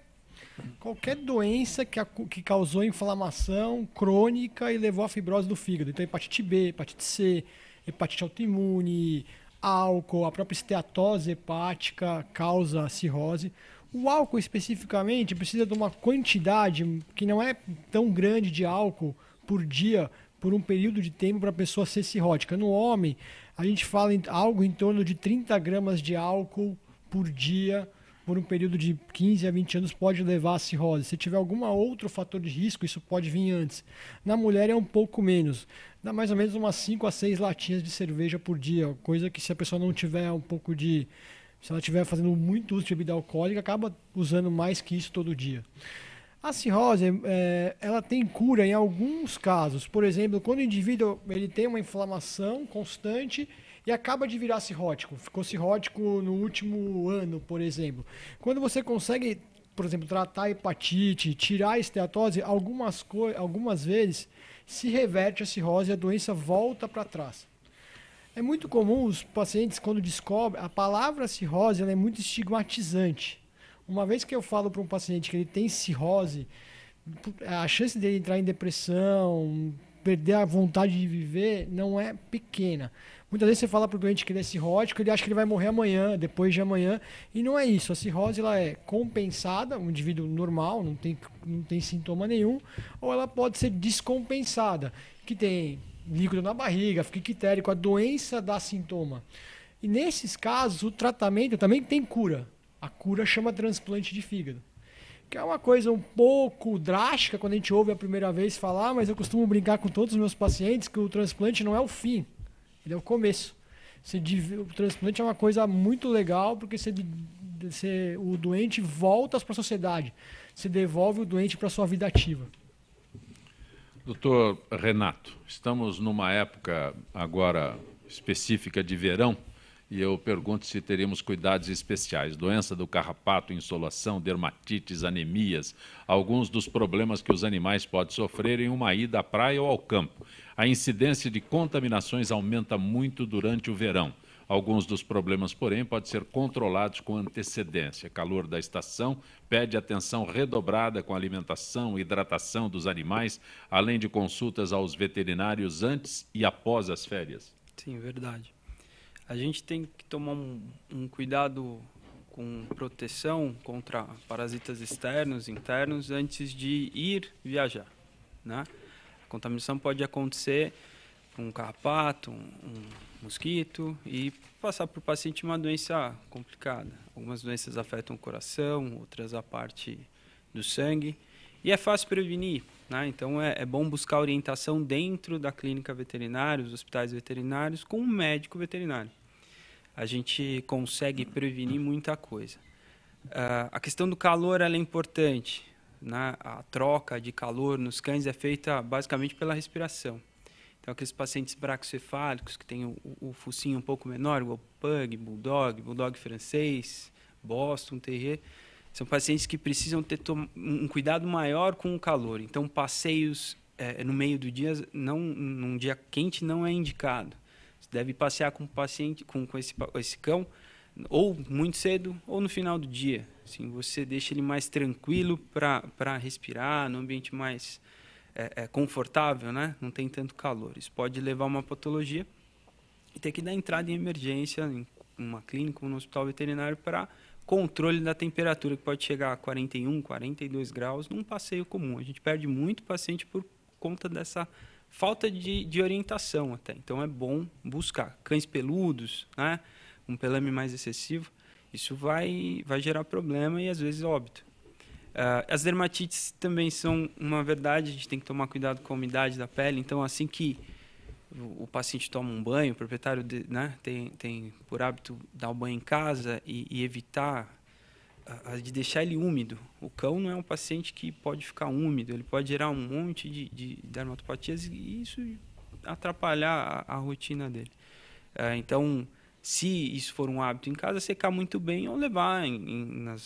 doença que causou inflamação crônica e levou à fibrose do fígado. Então, hepatite B, hepatite C, hepatite autoimune, álcool, a própria esteatose hepática causa cirrose. O álcool especificamente precisa de uma quantidade que não é tão grande de álcool por dia, por um período de tempo para a pessoa ser cirrótica. No homem, a gente fala em algo em torno de 30 gramas de álcool por dia, por um período de 15 a 20 anos, pode levar a cirrose. Se tiver algum outro fator de risco, isso pode vir antes. Na mulher é um pouco menos. Dá mais ou menos umas 5 a 6 latinhas de cerveja por dia, coisa que se a pessoa não tiver um pouco de... Se ela estiver fazendo muito uso de bebida alcoólica, acaba usando mais que isso todo dia. A cirrose, ela tem cura em alguns casos. Por exemplo, quando o indivíduo ele tem uma inflamação constante e acaba de virar cirrótico. Ficou cirrótico no último ano, por exemplo. Quando você consegue, por exemplo, tratar a hepatite, tirar a esteatose, algumas vezes se reverte a cirrose e a doença volta para trás. É muito comum os pacientes, quando descobrem, a palavra cirrose ela é muito estigmatizante. Uma vez que eu falo para um paciente que ele tem cirrose, a chance dele entrar em depressão, perder a vontade de viver, não é pequena. Muitas vezes você fala para o doente que ele é cirrótico, ele acha que ele vai morrer amanhã, depois de amanhã, e não é isso. A cirrose ela é compensada, um indivíduo normal, não tem sintoma nenhum, ou ela pode ser descompensada, que tem líquido na barriga, fica ictérico, a doença dá sintoma. E nesses casos, o tratamento também tem cura. A cura chama transplante de fígado. Que é uma coisa um pouco drástica quando a gente ouve a primeira vez falar, mas eu costumo brincar com todos os meus pacientes que o transplante não é o fim, ele é o começo. O transplante é uma coisa muito legal porque o doente volta para a sociedade, você devolve o doente para a sua vida ativa. Doutor Renato, estamos numa época agora específica de verão e eu pergunto se teríamos cuidados especiais. Doença do carrapato, insolação, dermatites, anemias, alguns dos problemas que os animais podem sofrer em uma ida à praia ou ao campo. A incidência de contaminações aumenta muito durante o verão. Alguns dos problemas, porém, podem ser controlados com antecedência. Calor da estação pede atenção redobrada com a alimentação e hidratação dos animais, além de consultas aos veterinários antes e após as férias. Sim, verdade. A gente tem que tomar um cuidado com proteção contra parasitas externos, internos, antes de ir viajar, né? A contaminação pode acontecer com um carrapato, um mosquito e passar para o paciente uma doença complicada. Algumas doenças afetam o coração, outras a parte do sangue. E é fácil prevenir, né? Então é bom buscar orientação dentro da clínica veterinária, os hospitais veterinários, com um médico veterinário. A gente consegue prevenir muita coisa. A questão do calor ela é importante, né? A troca de calor nos cães é feita basicamente pela respiração. Então, aqueles pacientes braquicefálicos que têm o focinho um pouco menor, o pug, bulldog francês, Boston, terrier, são pacientes que precisam ter um cuidado maior com o calor. Então, passeios no meio do dia, num dia quente, não é indicado. Você deve passear com o paciente, com esse cão, ou muito cedo ou no final do dia. Assim, você deixa ele mais tranquilo para respirar, num ambiente mais confortável, né? Não tem tanto calor. Isso pode levar a uma patologia e ter que dar entrada em emergência em uma clínica ou no hospital veterinário para controle da temperatura, que pode chegar a 41, 42 graus num passeio comum. A gente perde muito paciente por conta dessa falta de orientação até. Então, é bom buscar. Cães peludos, né? Um pelame mais excessivo, isso vai gerar problema e, às vezes, óbito. As dermatites também são uma verdade, a gente tem que tomar cuidado com a umidade da pele. Então, assim que o paciente toma um banho, o proprietário tem por hábito dar o banho em casa e evitar de deixar ele úmido. O cão não é um paciente que pode ficar úmido, ele pode gerar um monte de dermatopatias e isso atrapalhar a rotina dele. Então, se isso for um hábito em casa, secar muito bem ou levar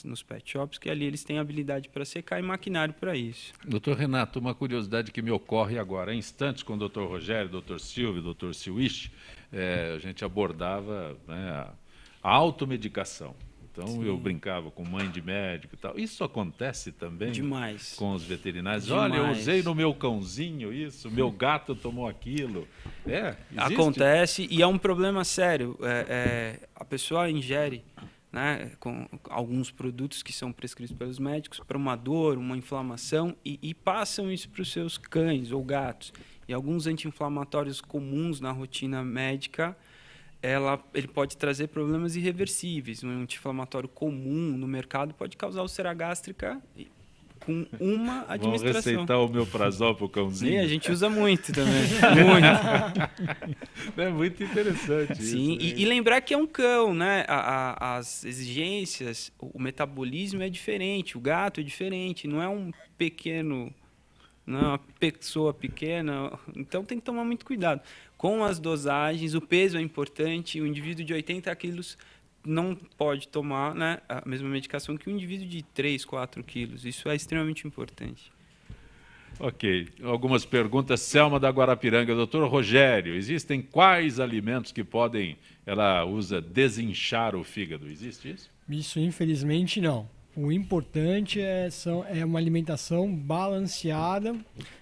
nos pet shops, que ali eles têm habilidade para secar e maquinário para isso. Doutor Renato, uma curiosidade que me ocorre agora. Em instantes, com o doutor Rogério, doutor Silvio, doutor Siwish, a gente abordava, né, a automedicação. Então, sim, eu brincava com mãe de médico e tal. Isso acontece também demais com os veterinários? Demais. Olha, eu usei no meu cãozinho isso, meu gato tomou aquilo. Acontece e é um problema sério. A pessoa ingere, né, com alguns produtos que são prescritos pelos médicos para uma dor, uma inflamação e passam isso para os seus cães ou gatos. E alguns anti-inflamatórios comuns na rotina médica, ele pode trazer problemas irreversíveis. Um anti-inflamatório comum no mercado pode causar úlcera gástrica com uma administração. Vamos receitar o omeprazol para o cãozinho? Sim, a gente usa muito também. Muito. É muito interessante. Sim, isso. E lembrar que é um cão, né? As exigências, o metabolismo é diferente, o gato é diferente, não é um pequeno... Não é uma pessoa pequena, então tem que tomar muito cuidado. Com as dosagens, o peso é importante, o indivíduo de 80 quilos não pode tomar, né, a mesma medicação que um indivíduo de 3, 4 quilos. Isso é extremamente importante. Ok. Algumas perguntas. Selma da Guarapiranga. Doutor Rogério, existem quais alimentos que podem, ela usa, desinchar o fígado? Existe isso? Isso, infelizmente, não. O importante é uma alimentação balanceada,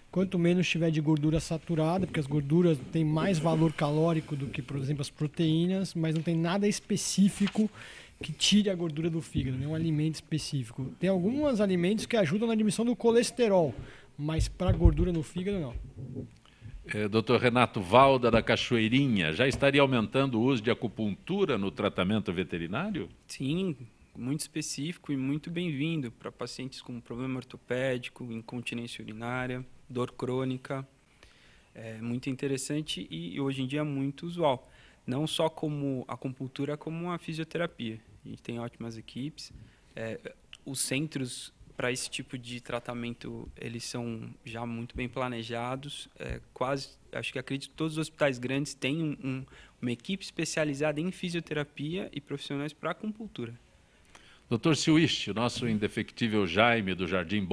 quanto menos tiver de gordura saturada, porque as gorduras têm mais valor calórico do que, por exemplo, as proteínas, mas não tem nada específico que tire a gordura do fígado, nenhum alimento específico. Tem alguns alimentos que ajudam na diminuição do colesterol, mas para gordura no fígado, não. Dr. Renato Valda, da Cachoeirinha, já estaria aumentando o uso de acupuntura no tratamento veterinário? Sim, muito específico e muito bem-vindo para pacientes com problema ortopédico, incontinência urinária, dor crônica. É muito interessante e hoje em dia é muito usual. Não só como acupuntura, como a fisioterapia. A gente tem ótimas equipes. Os centros para esse tipo de tratamento, eles são já muito bem planejados. Acho que acredito que todos os hospitais grandes têm uma equipe especializada em fisioterapia e profissionais para acupuntura. Dr. Siwish, o nosso indefectível Jaime do Jardim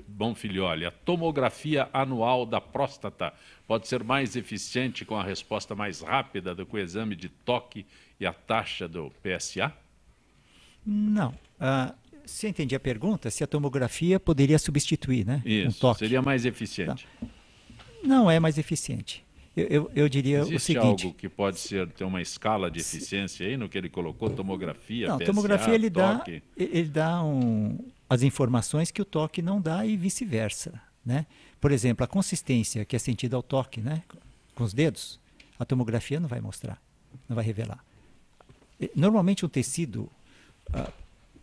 Bonfilioli, a tomografia anual da próstata pode ser mais eficiente com a resposta mais rápida do que o exame de toque e a taxa do PSA? Não. Se eu entendi a pergunta, se a tomografia poderia substituir, né? Isso, um toque. Seria mais eficiente. Tá. Não é mais eficiente. Eu diria Existe o seguinte... algo que pode ter uma escala de eficiência aí no que ele colocou, tomografia, não, PSA, tomografia ele toque? Ele dá as informações que o toque não dá e vice-versa, né? Por exemplo, a consistência que é sentida ao toque, né? Com os dedos, a tomografia não vai mostrar, não vai revelar. Normalmente um tecido,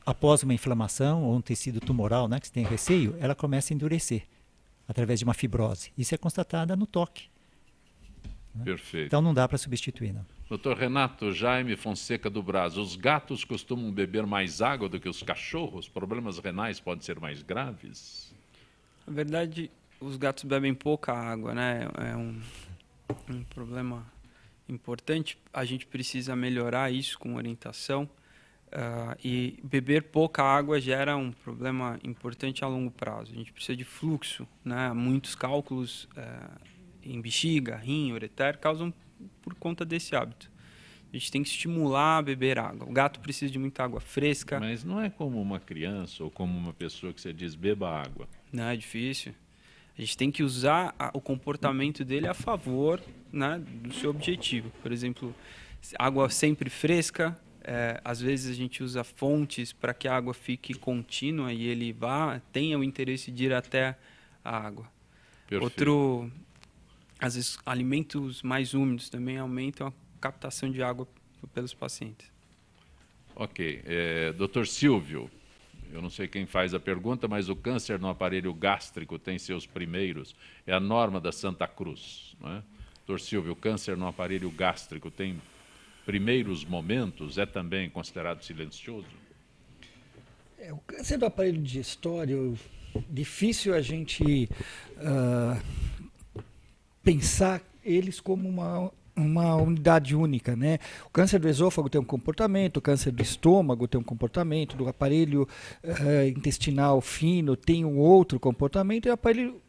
após uma inflamação ou um tecido tumoral, né, que você tem receio, ela começa a endurecer através de uma fibrose. Isso é constatada no toque. Perfeito. Então não dá para substituir, não. Doutor Renato Jaime Fonseca do Braz, os gatos costumam beber mais água do que os cachorros? Problemas renais podem ser mais graves? Na verdade, os gatos bebem pouca água, né? É um problema importante. A gente precisa melhorar isso com orientação. E beber pouca água gera um problema importante a longo prazo. A gente precisa de fluxo, né? Muitos cálculos em bexiga, rim, ureter, causam por conta desse hábito. A gente tem que estimular a beber água. O gato precisa de muita água fresca. Mas não é como uma criança ou como uma pessoa que você diz, beba água. Não, é difícil. A gente tem que usar o comportamento dele a favor, né, do seu objetivo. Por exemplo, água sempre fresca. Às vezes a gente usa fontes para que a água fique contínua e ele tenha o interesse de ir até a água. Perfeito. Às vezes, alimentos mais úmidos também aumentam a captação de água pelos pacientes. Ok. Dr. Silvio, eu não sei quem faz a pergunta, mas o câncer no aparelho gástrico tem seus primeiros, é a norma da Santa Cruz, não é? Dr. Silvio, o câncer no aparelho gástrico tem primeiros momentos, é também considerado silencioso? O câncer do aparelho digestório, difícil a gente pensar eles como uma unidade única, né? O câncer do esôfago tem um comportamento, o câncer do estômago tem um comportamento, do aparelho intestinal fino tem um outro comportamento, e o aparelho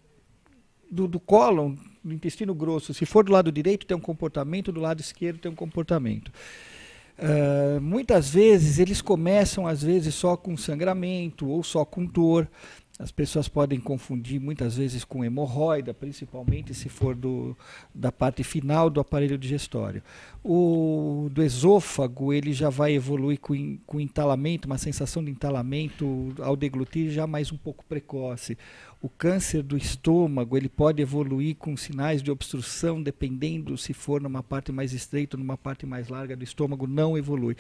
do cólon, do intestino grosso, se for do lado direito tem um comportamento, do lado esquerdo tem um comportamento. Muitas vezes eles começam às vezes só com sangramento ou só com dor. As pessoas podem confundir muitas vezes com hemorroida, principalmente se for da parte final do aparelho digestório. O do esôfago, ele já vai evoluir com entalamento, uma sensação de entalamento ao deglutir já mais um pouco precoce. O câncer do estômago, ele pode evoluir com sinais de obstrução, dependendo se for numa parte mais estreita ou numa parte mais larga do estômago, não evolui.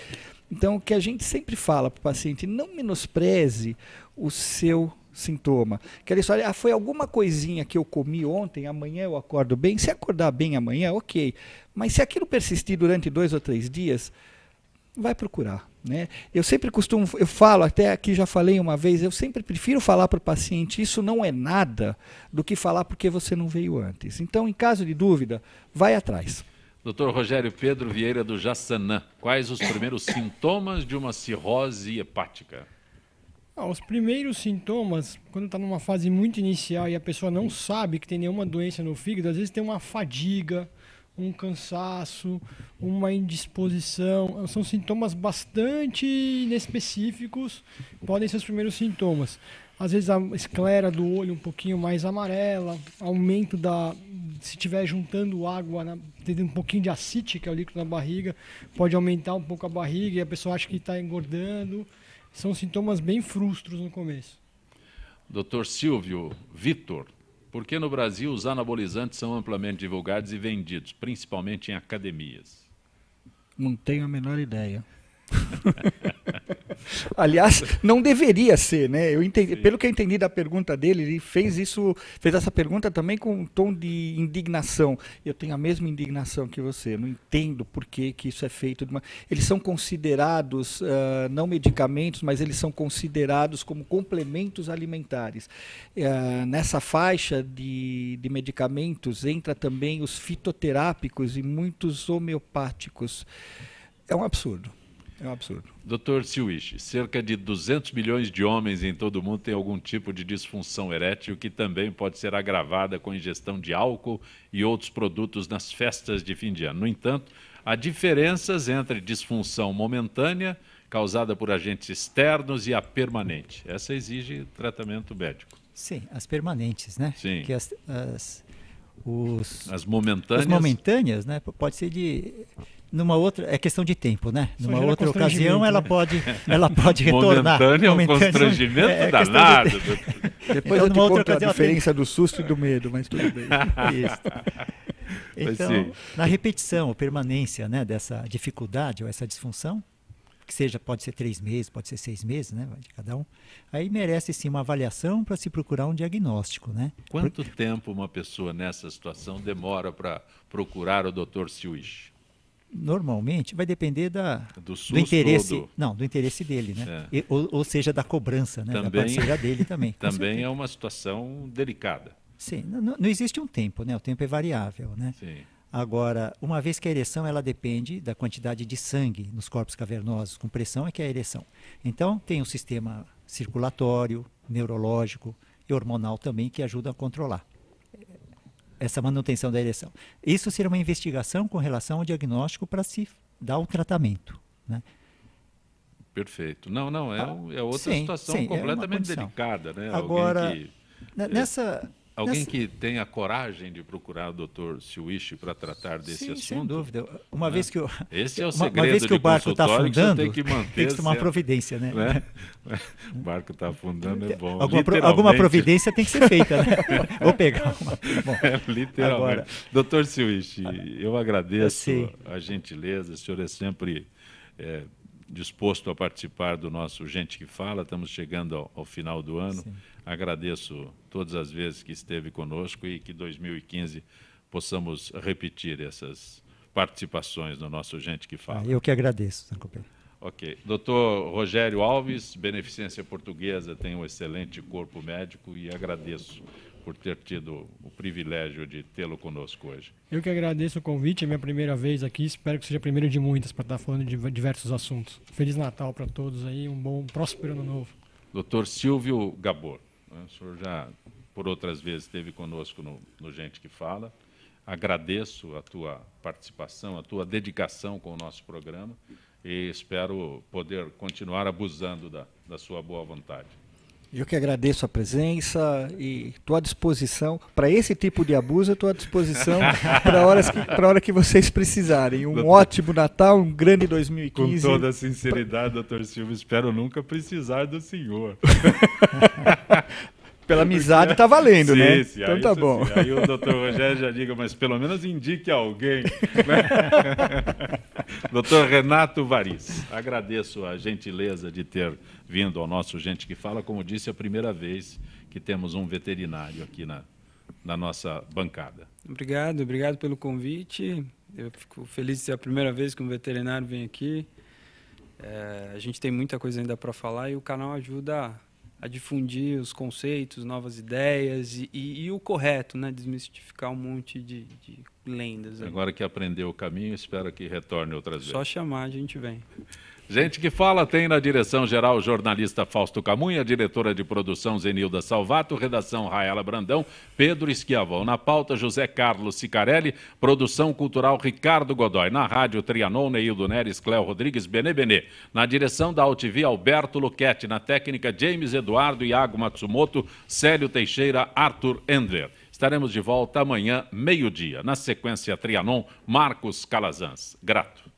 Então, o que a gente sempre fala para o paciente, não menospreze o seu sintoma. Aquela história, foi alguma coisinha que eu comi ontem, amanhã eu acordo bem. Se acordar bem amanhã, ok. Mas se aquilo persistir durante 2 ou 3 dias, vai procurar, né? Eu sempre eu falo, até aqui já falei uma vez, eu sempre prefiro falar para o paciente, isso não é nada, do que falar porque você não veio antes. Então, em caso de dúvida, vai atrás. Dr. Rogério Pedro Vieira do Jaçanã, quais os primeiros sintomas de uma cirrose hepática? Os primeiros sintomas, quando está numa fase muito inicial e a pessoa não sabe que tem nenhuma doença no fígado, às vezes tem uma fadiga, um cansaço, uma indisposição. São sintomas bastante inespecíficos, podem ser os primeiros sintomas. Às vezes a esclera do olho um pouquinho mais amarela, aumento se estiver juntando água, tendo um pouquinho de acítica, o líquido na barriga, pode aumentar um pouco a barriga e a pessoa acha que está engordando. São sintomas bem frustros no começo. Dr. Silvio Vitor, por que no Brasil os anabolizantes são amplamente divulgados e vendidos, principalmente em academias? Não tenho a menor ideia. Aliás, não deveria ser, né? Pelo que eu entendi da pergunta dele, ele fez essa pergunta também com um tom de indignação. Eu tenho a mesma indignação que você. Não entendo por que isso é feito. Eles são considerados não medicamentos, mas eles são considerados como complementos alimentares. Nessa faixa de medicamentos entra também os fitoterápicos e muitos homeopáticos. É um absurdo. É um absurdo. Dr. Silwisch, cerca de 200 milhões de homens em todo o mundo têm algum tipo de disfunção erétil que também pode ser agravada com ingestão de álcool e outros produtos nas festas de fim de ano. No entanto, há diferenças entre disfunção momentânea, causada por agentes externos, e a permanente. Essa exige tratamento médico. Sim, as permanentes, né? Sim. Que as momentâneas. As momentâneas, né? Pode ser numa outra, é questão de tempo, né? Numa outra ocasião ela pode retornar. Momentânea é um constrangimento danado. Depois eu te conto a diferença do susto e do medo, mas tudo bem. Isso. Então, na repetição, permanência, né, dessa dificuldade ou essa disfunção, que pode ser 3 meses, pode ser 6 meses, né, de cada um, aí merece sim uma avaliação para se procurar um diagnóstico, né? Quanto tempo uma pessoa nessa situação demora para procurar o Dr. Silwisch? Normalmente vai depender do interesse, do interesse dele, né? Ou seja, da cobrança, né? Da parceira dele também. Também é uma situação delicada. Sim, não existe um tempo, né? O tempo é variável, né? Sim. Agora, uma vez que a ereção, ela depende da quantidade de sangue nos corpos cavernosos, com pressão é que é a ereção. Então, tem o sistema circulatório, neurológico e hormonal também que ajuda a controlar essa manutenção da ereção. Isso seria uma investigação com relação ao diagnóstico para se dar o tratamento, né? Perfeito. É outra situação completamente delicada, né? Agora, Alguém que tenha coragem de procurar o Dr. Silwisch para tratar desse assunto? Sem dúvida. Uma vez que esse é o uma segredo vez que o barco está afundando, tem que manter, tem que tomar providência, né? O barco está afundando, é bom. Alguma providência tem que ser feita, né? Vou pegar uma. Bom, literalmente. Agora, Dr. Silwisch, eu agradeço a gentileza, o senhor é sempre disposto a participar do nosso Gente que Fala, estamos chegando ao final do ano. Sim. Agradeço todas as vezes que esteve conosco e que 2015 possamos repetir essas participações no nosso Gente que Fala. Eu que agradeço, Sancopé. Ok. Dr. Rogério Alves, Beneficência Portuguesa, tem um excelente corpo médico e agradeço por ter tido o privilégio de tê-lo conosco hoje. Eu que agradeço o convite, é minha primeira vez aqui, espero que seja a primeira de muitas para estar falando de diversos assuntos. Feliz Natal para todos aí, um próspero ano novo. Dr. Silvio Gabor, o senhor já por outras vezes esteve conosco no Gente que Fala. Agradeço a tua participação, a tua dedicação com o nosso programa e espero poder continuar abusando da sua boa vontade. Eu que agradeço a presença e estou à disposição, para esse tipo de abuso, eu estou à disposição para a hora que vocês precisarem. Ótimo Natal, um grande 2015. Com toda a sinceridade, doutor Silvio, espero nunca precisar do senhor. Pela amizade está valendo, sim, né? Sim, então tá bom. Sim. Aí o doutor Rogério já diga, mas pelo menos indique alguém. Doutor Renato Variz, agradeço a gentileza de ter vindo ao nosso Gente que Fala. Como disse, é a primeira vez que temos um veterinário aqui na nossa bancada. Obrigado pelo convite. Eu fico feliz de ser a primeira vez que um veterinário vem aqui. A gente tem muita coisa ainda para falar e o canal ajuda a difundir os conceitos, novas ideias e o correto, né? Desmistificar um monte de lendas. Agora que aprendeu o caminho, espero que retorne outras vezes. Só chamar, a gente vem. Gente que Fala tem na direção-geral o jornalista Fausto Camunha, diretora de produção Zenilda Salvato, redação Raela Brandão, Pedro Esquiavão. Na pauta, José Carlos Sicarelli, produção cultural Ricardo Godoy. Na rádio, Trianon, Neildo Neres, Cléo Rodrigues, Benê. Na direção da UTV, Alberto Luquete. Na técnica, James Eduardo, Iago Matsumoto, Célio Teixeira, Arthur Endler. Estaremos de volta amanhã, meio-dia. Na sequência, Trianon, Marcos Calazans. Grato.